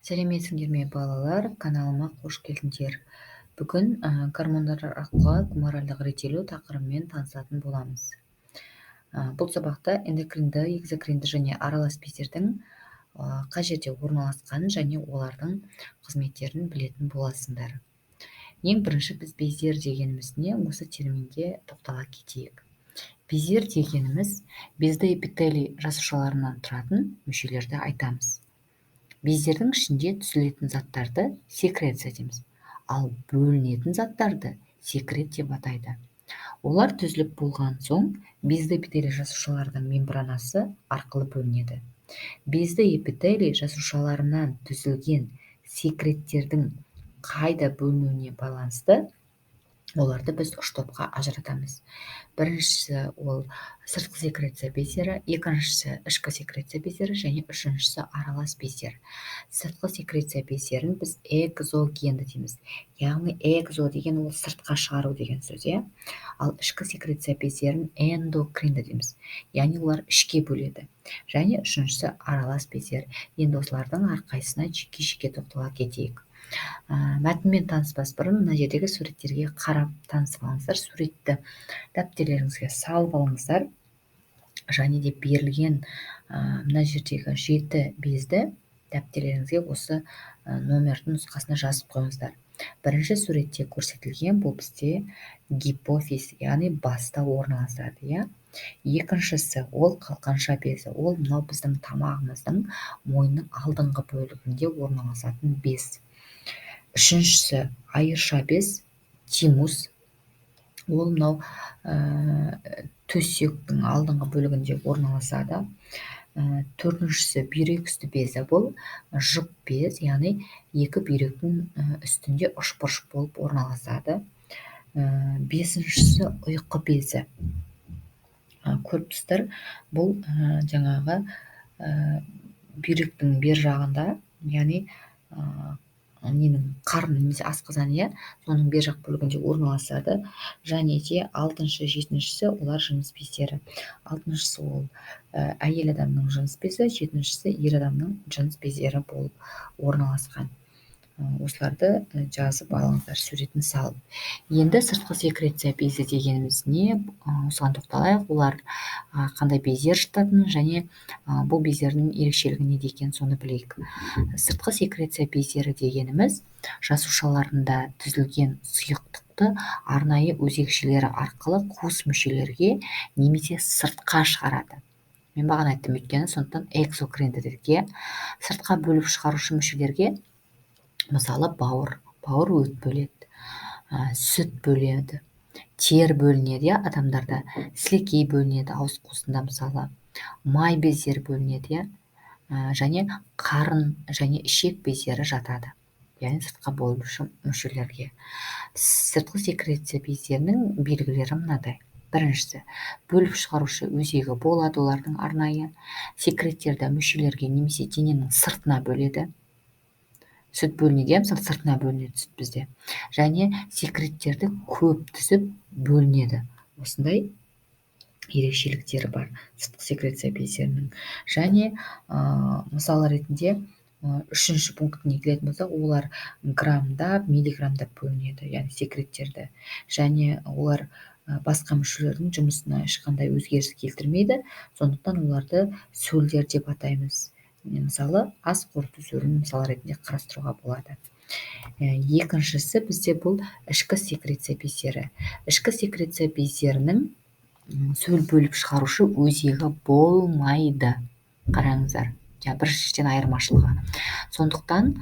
Сәлеметсіңдер ме балалар, каналыма қош келдіңдер. Бүгін гормондар арқылы гуморальдық реттелу тақырыбымен танысатын боламыз. Бұл сабақта эндокринді, экзокринді және аралас бездердің қай жерде орналасқанын және олардың қызметтерін білетін боласыңдар. Ең бірінші біз бездер дегеніміз осы терминге тоқтала кетейік. Бездер дегеніміз безді эпителий жасушаларынан тұратын мүшелерді айтамыз. Бездердің ішінде түзілетін заттарды секреция дейміз, ал бөлінетін заттарды секрет деп атайды. Олар түзіліп болған соң безді эпителий жасушаларының мембранасы арқылы бөлінеді. Безді эпителий жасушаларынан түзілген секреттердің қайда бөлінуіне байланысты оларды біз үш топқа ажыратамыз. Біріншісі ол сыртқы секреция бездері, екіншісі ішкі секреция бездері және үшіншісі аралас бездер. Сыртқы секреция бездерін біз экзогенді дейміз. Яғни экзо деген ол сыртқа шығару деген сөз, ал ішкі секреция бездерін эндокринді дейміз. Яғни олар ішке бөледі. Және үшіншісі аралас бездер. Енді осылардың әрқайсысына жеке-жеке тоқтала кетейік. Мәтінмен таныспас бұрын мына жердегі суреттерге қарап танысып алыңыздар. Суретті дәптерлеріңізге салып алыңыздар. Және де берілген мына жердегі 7 безді дәптерлеріңізге осы номердің нұсқасына жазып қойыңыздар. Бірінші суретте көрсетілген бұл бізде гипофиз, яғни баста орналасады. Екіншісі ол қалқанша безі, ол мынау біздің тамағымыздың мойынның алдыңғы бөлігінде орналасатын без. Үшіншісі айырша без, тимус, ол мынау төсектің алдыңғы бөлігінде орналасады. Төртіншісі бүйрек үсті безі, бұл жұп без, яғни екі бүйректің үстінде ұшпырыш болып орналасады. Бесіншісі ұйқы безі. Көріп тұрсыздар, бұл жаңағы бүйректің бер жағында, яғни қарын немесе асқазан, соның бер жақ бөлігінде орналасады. Және де 6-шы, 7-шісі олар жыныс бездері. 6-шысы ол әйел адамның жыныс безі, 7-шісі ер адамның жыныс бездері болып орналасқан. Осыларды жазып алыңыздар, суретін салып. Енді сыртқы секреция безі дегеніміз не? Осыған тоқталайық. Олар қандай бездер жататынын және бұл бездердің ерекшелігі неде екенін соны білейік. Сыртқы секреция бездері дегеніміз жасушаларында түзілген сұйықтықты арнайы өзекшелері арқылы қуыс мүшелерге немесе сыртқа шығарады. Мен бағана айттым, өйткені сондықтан экзокринді дедік. Сыртқа бөліп шығарушы мүшелерге мысалы бауыр өт бөледі, сүт бөледі, тер бөлінеді, адамдарда сілекей бөлінеді, ауыз қуысында мысалы, май бездері бөлінеді, және қарын және ішек бездері жатады, яғни сыртқа бөлуші мүшелерге. Сыртқы секреция бездерінің белгілері мынадай. Біріншісі, бөліп шығарушы өзегі болады, олардың арнайы. Секреттерді мүшелерге немесе дененің сыртына бөледі. Сүт бөлінеді, мысалы сыртына бөлінеді сүт бізде. Және секреттерді көп түсіп бөлінеді. Осындай ерекшеліктері бар сыртқы секреция бездерінің. Және мысалы ретінде 3-ші пунктіне келетін болсақ, олар граммдап, миллиграммдап бөлінеді, яғни секреттерді. Және олар басқа мүшелердің жұмысына ешқандай өзгеріс келтірмейді, сондықтан оларды сөлдер деп атаймыз. Мысалы, ас қорыту сөлін мысалы ретінде қарастыруға болады. Екіншісі бізде бұл ішкі секреция бездері. Ішкі секреция бездерінің сөл бөліп шығарушы өзегі болмайды. Қараңыздар, біріншіден айырмашылығы. Сондықтан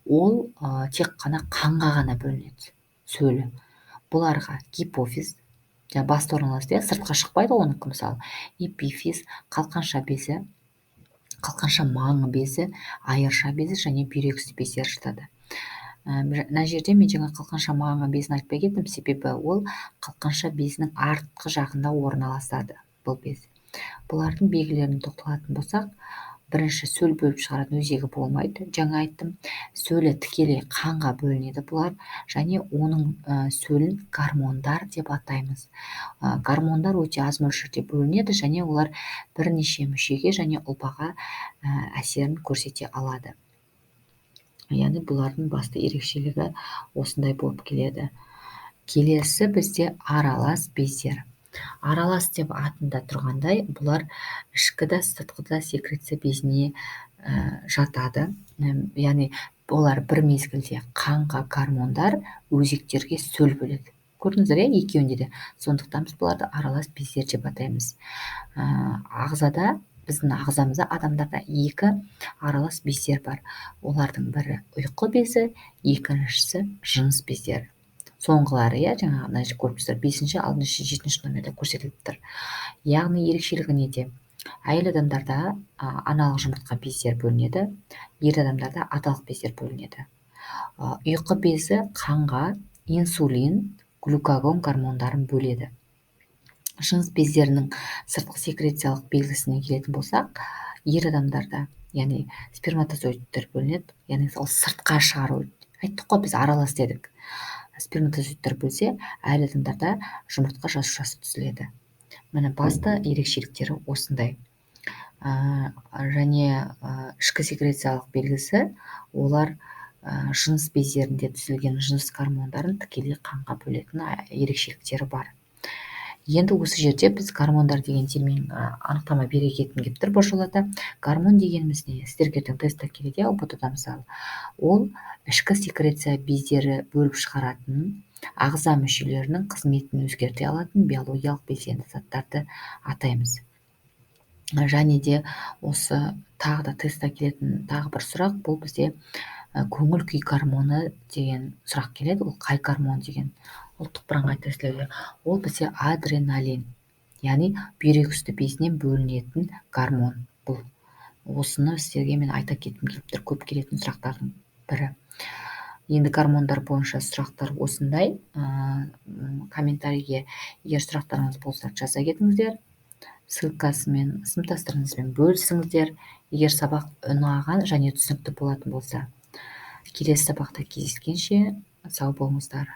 ол тек қана қанға ғана бөлінеді сөлі. Бұларға гипофиз, баста орналасты, сыртқа шықпайды оныкі, мысалы эпифиз, қалқанша безі, қалқанша маңы безі, айырша безі және бүйрек үсті бездері жатады. Мына жерде мен жаңа қалқанша маңы безін айтпай кеттім, себебі ол қалқанша безінің артқы жағында орналасады бұл без. Бұлардың белгілеріне тоқталатын болсақ, бірінші сөл бөліп шығаратын өзегі болмайды. Жаңа айттым, сөлі тікелей қанға бөлінеді бұлар, және оның сөлін гормондар деп атаймыз. Гормондар өте аз мөлшерде бөлінеді, және олар бірнеше мүшеге және ұлпаға әсерін көрсете алады. яғни бұлардың басты ерекшелігі осындай болып келеді. Келесі бізде аралас бездер. Аралас деп атында тұрғандай, бұлар ішкі да сыртқы да секреция безіне жатады. Яғни олар бір мезгілде қанға гормондар, өзектерге сөл бөледі. Көрдіңіздер, екеуінде де. Сондықтан біз бұларды аралас бездер деп атаймыз. Ағзада, біздің ағзамызда, адамдарда 2 аралас бездер бар. Олардың бірі ұйқы безі, екіншісі жыныс бездері. Соңғылары, жаңағы көріп тұрсыздар, 5-ші, 6-шы, 7-ші номерде көрсетіліп тұр. Яғни ерекшелігі неде? Әйел адамдарда аналық жұмыртқа бездер бөлінеді, ер адамдарда аталық бездер бөлінеді. Ұйқы безі қанға инсулин, глюкагон гормондарын бөледі. Жыныс бездерінің сыртқы секрециялық белгісіне келетін болсақ, ер адамдарда, яғни сперматозоидтер бөлінеді, яғни ол сыртқа шығару. Айттық қой, біз аралас дедік. Сперматозоидтер бөлсе, әйел адамдарда жұмыртқа жасушасы түзіледі. Міне басты ерекшеліктері осындай. Және ішкі секрециялық белгісі, олар жыныс бездерінде түзілген жыныс гормондарын тікелей қанға бөлетін ерекшеліктері бар. Енді осы жерде біз гормондар деген термин анықтама бере кеткім келіп тұр біржолата. Гормон дегеніміз не? Сіздерге ертең тестте келеді, ұбт-да мысалы. Ол ішкі секреция бездері бөліп шығаратын, ағза мүшелерінің қызметін өзгерте алатын биологиялық белсенді заттарды атаймыз. Және де осы тағы да тестте келетін тағы бір сұрақ, бұл бізде көңіл күй гормоны деген сұрақ келеді. Ол қай гормон деген? Ұлттық бірыңғай тестілеуде. Ол бізде адреналин, яғни бүйрек үсті безінен бөлінетін гормон. Бұл осыны сіздерге мен айта кеткім келіп тұр, көп келетін сұрақтардың бірі. Енді гормондар бойынша сұрақтар осындай. Комментарийге егер сұрақтарыңыз болса жаза кетіңіздер. Ссылкасымен, сыныптастарыңызбен бөлісіңіздер. Егер сабақ ұнаған және түсінікті болатын болса, келесі сабақта кездескенше сау болыңыздар.